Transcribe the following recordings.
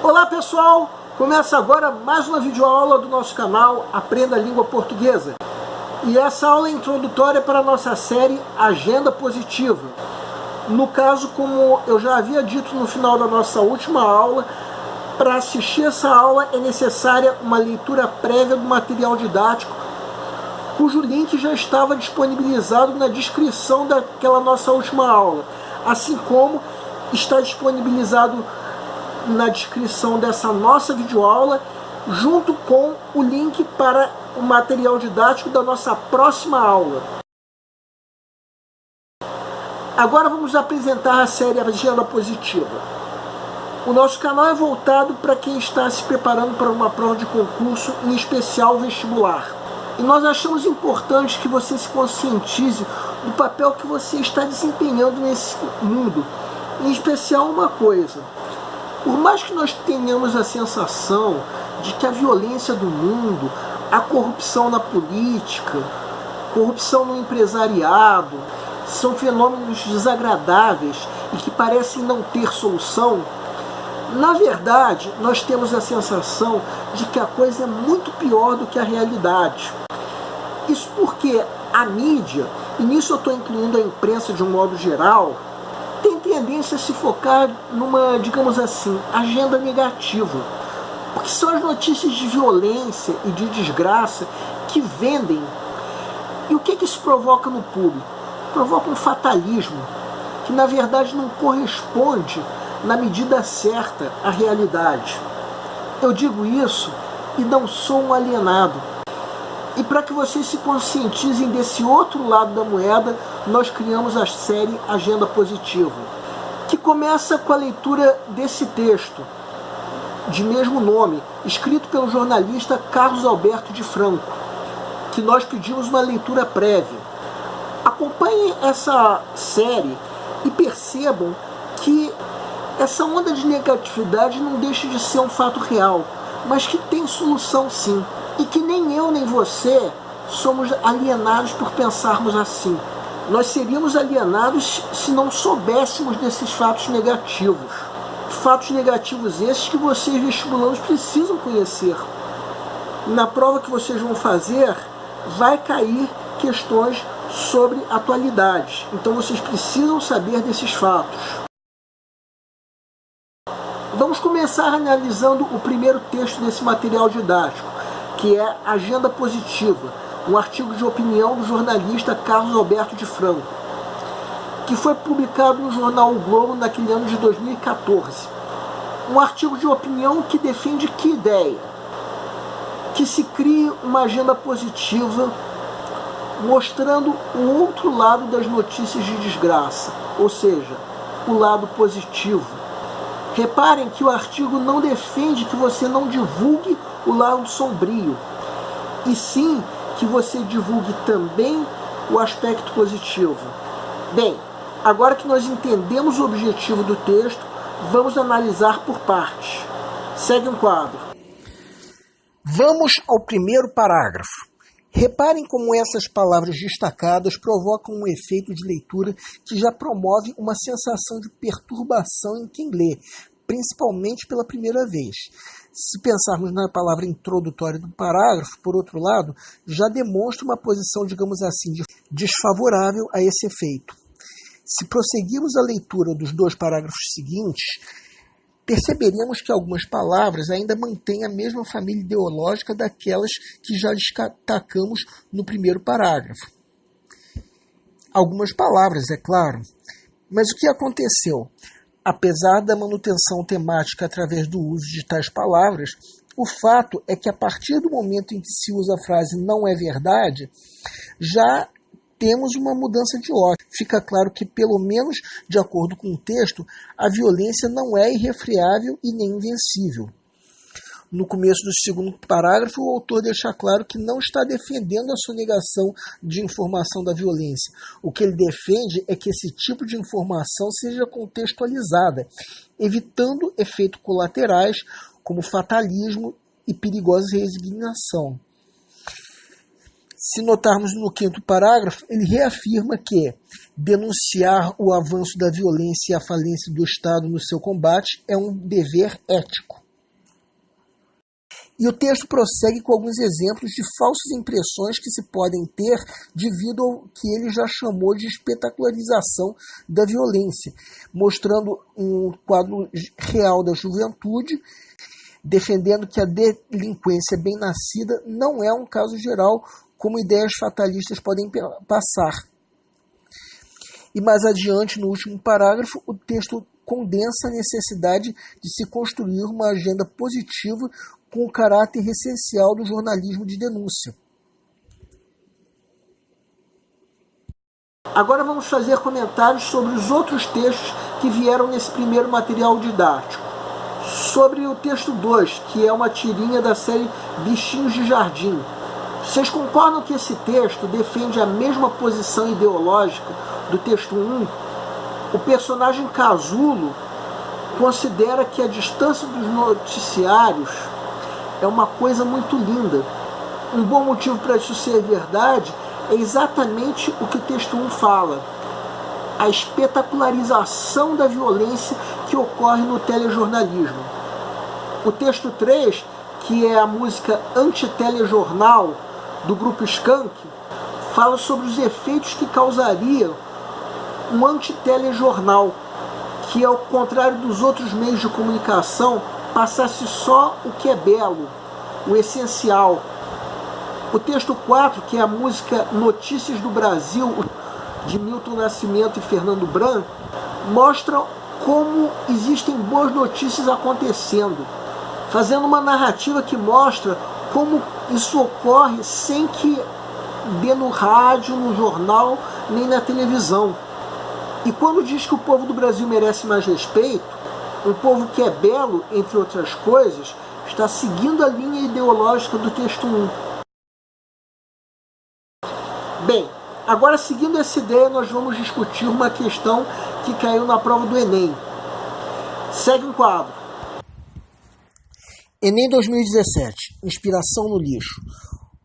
Olá pessoal, começa agora mais uma videoaula do nosso canal Aprenda a Língua Portuguesa. E essa aula é introdutória para a nossa série Agenda Positiva. No caso, como eu já havia dito no final da nossa última aula, para assistir essa aula é necessária uma leitura prévia do material didático, cujo link já estava disponibilizado na descrição daquela nossa última aula, assim como está disponibilizado na descrição dessa nossa videoaula, junto com o link para o material didático da nossa próxima aula. Agora vamos apresentar a série Agenda Positiva. O nosso canal é voltado para quem está se preparando para uma prova de concurso, em especial vestibular. E nós achamos importante que você se conscientize do papel que você está desempenhando nesse mundo. Em especial uma coisa: por mais que nós tenhamos a sensação de que a violência do mundo, a corrupção na política, corrupção no empresariado, são fenômenos desagradáveis e que parecem não ter solução, na verdade, nós temos a sensação de que a coisa é muito pior do que a realidade. Isso porque a mídia, e nisso eu estou incluindo a imprensa de um modo geral, tem tendência a se focar numa, digamos assim, agenda negativa. Porque são as notícias de violência e de desgraça que vendem. E o que isso provoca no público? Provoca um fatalismo, que na verdade não corresponde na medida certa à realidade. Eu digo isso e não sou um alienado. E para que vocês se conscientizem desse outro lado da moeda, nós criamos a série Agenda Positiva, que começa com a leitura desse texto, de mesmo nome, escrito pelo jornalista Carlos Alberto de Franco, que nós pedimos uma leitura prévia. Acompanhem essa série e percebam que essa onda de negatividade não deixa de ser um fato real, mas que tem solução sim. E que nem eu nem você somos alienados por pensarmos assim. Nós seríamos alienados se não soubéssemos desses fatos negativos. Fatos negativos esses que vocês vestibulandos precisam conhecer. Na prova que vocês vão fazer, vai cair questões sobre atualidade. Então vocês precisam saber desses fatos. Vamos começar analisando o primeiro texto desse material didático, que é Agenda Positiva, um artigo de opinião do jornalista Carlos Alberto de Franco, que foi publicado no jornal O Globo naquele ano de 2014. Um artigo de opinião que defende que ideia? Que se crie uma agenda positiva mostrando o outro lado das notícias de desgraça, ou seja, o lado positivo. Reparem que o artigo não defende que você não divulgue o lado sombrio, e sim que você divulgue também o aspecto positivo. Bem, agora que nós entendemos o objetivo do texto, vamos analisar por partes. Segue um quadro. Vamos ao primeiro parágrafo. Reparem como essas palavras destacadas provocam um efeito de leitura que já promove uma sensação de perturbação em quem lê, principalmente pela primeira vez. Se pensarmos na palavra introdutória do parágrafo, por outro lado, já demonstra uma posição, digamos assim, desfavorável a esse efeito. Se prosseguirmos a leitura dos dois parágrafos seguintes, perceberemos que algumas palavras ainda mantêm a mesma família ideológica daquelas que já destacamos no primeiro parágrafo. Algumas palavras, é claro. Mas o que aconteceu? Apesar da manutenção temática através do uso de tais palavras, o fato é que a partir do momento em que se usa a frase "não é verdade", já temos uma mudança de ordem. Fica claro que, pelo menos de acordo com o texto, a violência não é irrefreável e nem invencível. No começo do segundo parágrafo, o autor deixa claro que não está defendendo a sonegação de informação da violência. O que ele defende é que esse tipo de informação seja contextualizada, evitando efeitos colaterais como fatalismo e perigosa resignação. Se notarmos no quinto parágrafo, ele reafirma que denunciar o avanço da violência e a falência do Estado no seu combate é um dever ético. E o texto prossegue com alguns exemplos de falsas impressões que se podem ter devido ao que ele já chamou de espetacularização da violência, mostrando um quadro real da juventude, defendendo que a delinquência bem nascida não é um caso geral, como ideias fatalistas podem passar. E mais adiante, no último parágrafo, o texto condensa a necessidade de se construir uma agenda positiva com o caráter essencial do jornalismo de denúncia. Agora vamos fazer comentários sobre os outros textos que vieram nesse primeiro material didático. Sobre o texto 2, que é uma tirinha da série Bichinhos de Jardim. Vocês concordam que esse texto defende a mesma posição ideológica do texto 1? O personagem Casulo considera que a distância dos noticiários é uma coisa muito linda. Um bom motivo para isso ser verdade é exatamente o que o texto 1 fala. A espetacularização da violência que ocorre no telejornalismo. O texto 3, que é a música Anti-Telejornal do grupo Skank, fala sobre os efeitos que causaria um anti-telejornal, que ao contrário dos outros meios de comunicação, passasse só o que é belo, o essencial. O texto 4, que é a música Notícias do Brasil, de Milton Nascimento e Fernando Bran, mostra como existem boas notícias acontecendo, fazendo uma narrativa que mostra como isso ocorre sem que dê no rádio, no jornal, nem na televisão. E quando diz que o povo do Brasil merece mais respeito, um povo que é belo, entre outras coisas, está seguindo a linha ideológica do texto 1. Bem, agora seguindo essa ideia, nós vamos discutir uma questão que caiu na prova do Enem. Segue um quadro. Enem 2017, inspiração no lixo.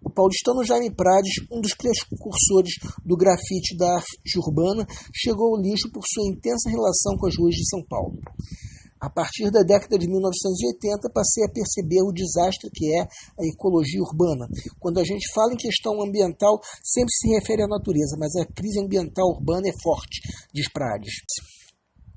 O paulistano Jaime Prades, um dos precursores do grafite da arte urbana, chegou ao lixo por sua intensa relação com as ruas de São Paulo. A partir da década de 1980, passei a perceber o desastre que é a ecologia urbana. Quando a gente fala em questão ambiental, sempre se refere à natureza, mas a crise ambiental urbana é forte, diz Prades.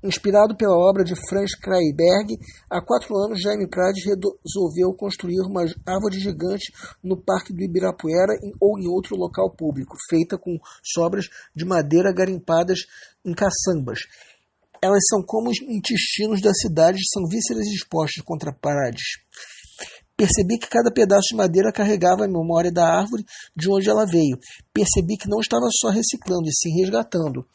Inspirado pela obra de Franz Kreiberg, há 4 anos Jaime Prades resolveu construir uma árvore gigante no Parque do Ibirapuera ou em outro local público, feita com sobras de madeira garimpadas em caçambas. Elas são como os intestinos da cidade, são vísceras expostas contra Prades. Percebi que cada pedaço de madeira carregava a memória da árvore de onde ela veio. Percebi que não estava só reciclando, e sim resgatando.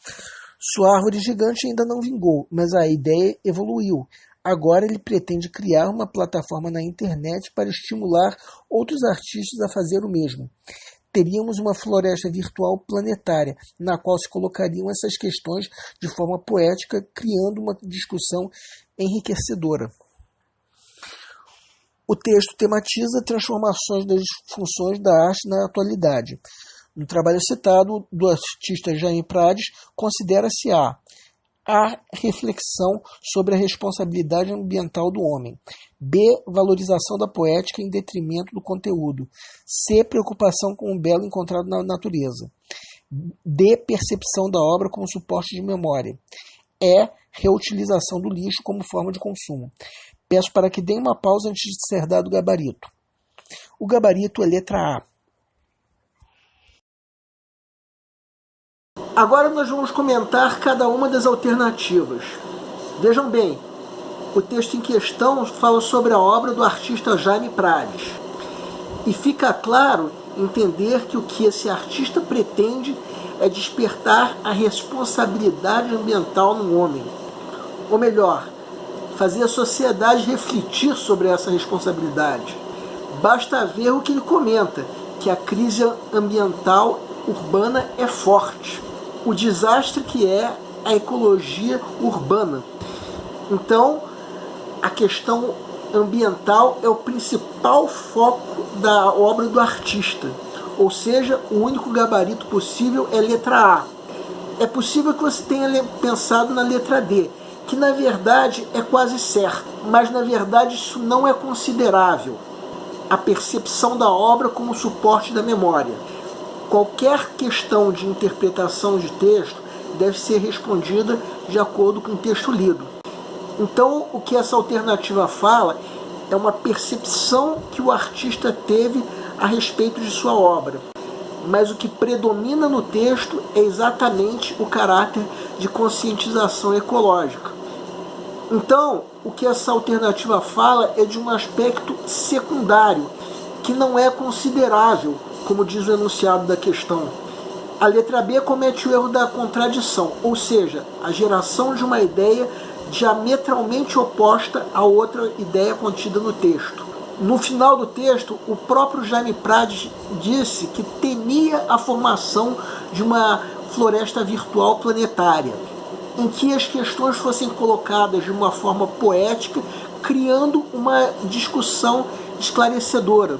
Sua árvore gigante ainda não vingou, mas a ideia evoluiu. Agora ele pretende criar uma plataforma na internet para estimular outros artistas a fazer o mesmo. Teríamos uma floresta virtual planetária, na qual se colocariam essas questões de forma poética, criando uma discussão enriquecedora. O texto tematiza transformações das funções da arte na atualidade. No trabalho citado, do artista Jaime Prades, considera-se A. Reflexão sobre a responsabilidade ambiental do homem. B. Valorização da poética em detrimento do conteúdo. C. Preocupação com o belo encontrado na natureza. D. Percepção da obra como suporte de memória. E. Reutilização do lixo como forma de consumo. Peço para que deem uma pausa antes de ser dado o gabarito. O gabarito é letra A. Agora nós vamos comentar cada uma das alternativas. Vejam bem, o texto em questão fala sobre a obra do artista Jaime Prades. E fica claro entender que o que esse artista pretende é despertar a responsabilidade ambiental no homem. Ou melhor, fazer a sociedade refletir sobre essa responsabilidade. Basta ver o que ele comenta, que a crise ambiental urbana é forte. O desastre que é a ecologia urbana. Então, a questão ambiental é o principal foco da obra do artista. Ou seja, o único gabarito possível é letra A. É possível que você tenha pensado na letra D, que na verdade é quase certo, mas na verdade isso não é considerável. a percepção da obra como suporte da memória. Qualquer questão de interpretação de texto deve ser respondida de acordo com o texto lido. Então, o que essa alternativa fala é uma percepção que o artista teve a respeito de sua obra. Mas o que predomina no texto é exatamente o caráter de conscientização ecológica. Então, o que essa alternativa fala é de um aspecto secundário, que não é considerável, como diz o enunciado da questão. A letra B comete o erro da contradição, ou seja, a geração de uma ideia diametralmente oposta a outra ideia contida no texto. No final do texto, o próprio Jaime Prades disse que temia a formação de uma floresta virtual planetária, em que as questões fossem colocadas de uma forma poética, criando uma discussão esclarecedora.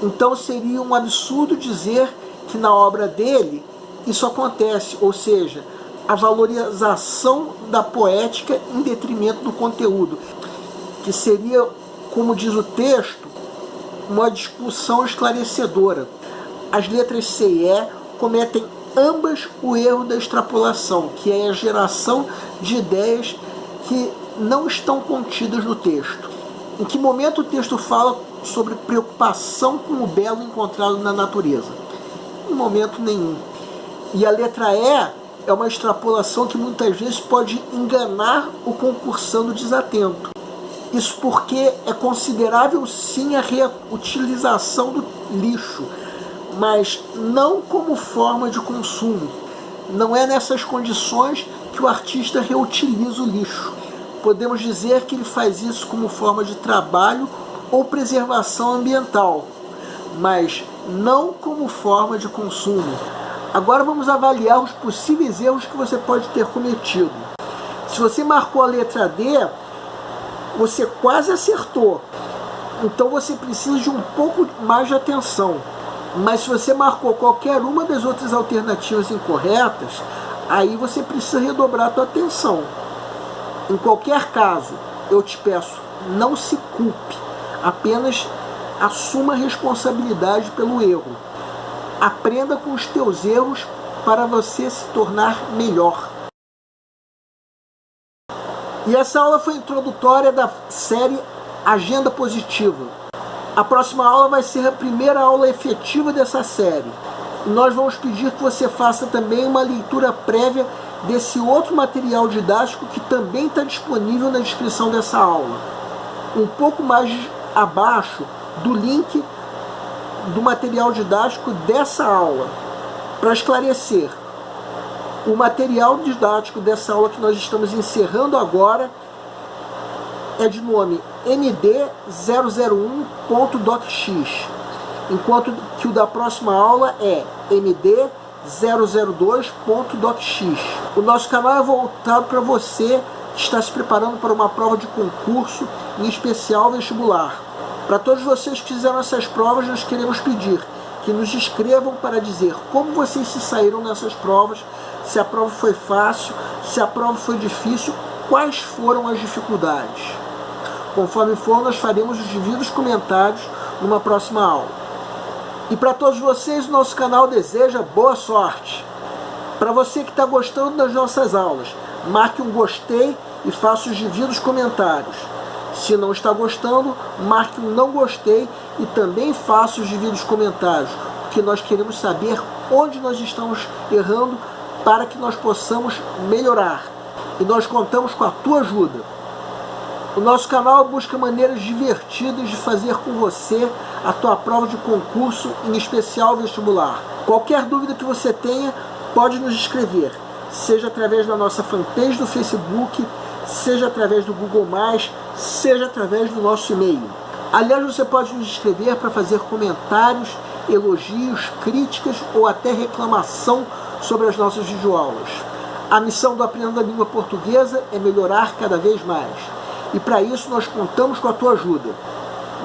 Então seria um absurdo dizer que na obra dele isso acontece, ou seja, a valorização da poética em detrimento do conteúdo, que seria, como diz o texto, uma discussão esclarecedora. As letras C e E cometem ambas o erro da extrapolação, que é a geração de ideias que não estão contidas no texto. Em que momento o texto fala sobre preocupação com o belo encontrado na natureza? Em momento nenhum. E a letra E é uma extrapolação que muitas vezes pode enganar o concursando desatento. Isso porque é considerável sim a reutilização do lixo, mas não como forma de consumo. Não é nessas condições que o artista reutiliza o lixo. Podemos dizer que ele faz isso como forma de trabalho ou preservação ambiental, mas não como forma de consumo. Agora vamos avaliar os possíveis erros que você pode ter cometido. Se você marcou a letra D, você quase acertou. Então você precisa de um pouco mais de atenção. Mas se você marcou qualquer uma das outras alternativas incorretas, aí você precisa redobrar a sua atenção. Em qualquer caso, eu te peço, não se culpe. Apenas assuma a responsabilidade pelo erro. Aprenda com os teus erros para você se tornar melhor. E essa aula foi introdutória da série Agenda Positiva. A próxima aula vai ser a primeira aula efetiva dessa série. Nós vamos pedir que você faça também uma leitura prévia desse outro material didático que também está disponível na descrição dessa aula. Um pouco mais abaixo do link do material didático dessa aula. Para esclarecer, o material didático dessa aula que nós estamos encerrando agora é de nome MD001.docx, enquanto que o da próxima aula é MD002.docx. O nosso canal é voltado para você que está se preparando para uma prova de concurso, em especial vestibular. Para todos vocês que fizeram essas provas, nós queremos pedir que nos escrevam para dizer como vocês se saíram nessas provas, se a prova foi fácil, se a prova foi difícil, quais foram as dificuldades. Conforme for, nós faremos os devidos comentários numa próxima aula. E para todos vocês, o nosso canal deseja boa sorte. Para você que está gostando das nossas aulas, marque um gostei e faça os devidos comentários. Se não está gostando, marque um não gostei e também faça os devidos comentários, porque nós queremos saber onde nós estamos errando para que nós possamos melhorar. E nós contamos com a tua ajuda. O nosso canal busca maneiras divertidas de fazer com você a tua prova de concurso, em especial vestibular. Qualquer dúvida que você tenha, pode nos escrever, seja através da nossa fanpage do Facebook, seja através do Google+, seja através do nosso e-mail. Aliás, você pode nos escrever para fazer comentários, elogios, críticas ou até reclamação sobre as nossas videoaulas. A missão do Aprendendo a Língua Portuguesa é melhorar cada vez mais. E para isso nós contamos com a tua ajuda.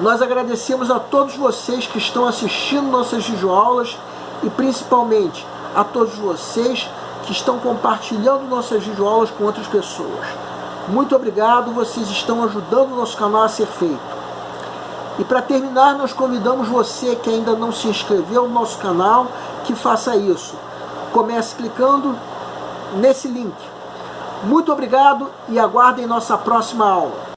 Nós agradecemos a todos vocês que estão assistindo nossas videoaulas e principalmente a todos vocês que estão compartilhando nossas videoaulas com outras pessoas. Muito obrigado, vocês estão ajudando o nosso canal a ser feito. E para terminar, nós convidamos você que ainda não se inscreveu no nosso canal, que faça isso. Comece clicando nesse link. Muito obrigado e aguardem nossa próxima aula.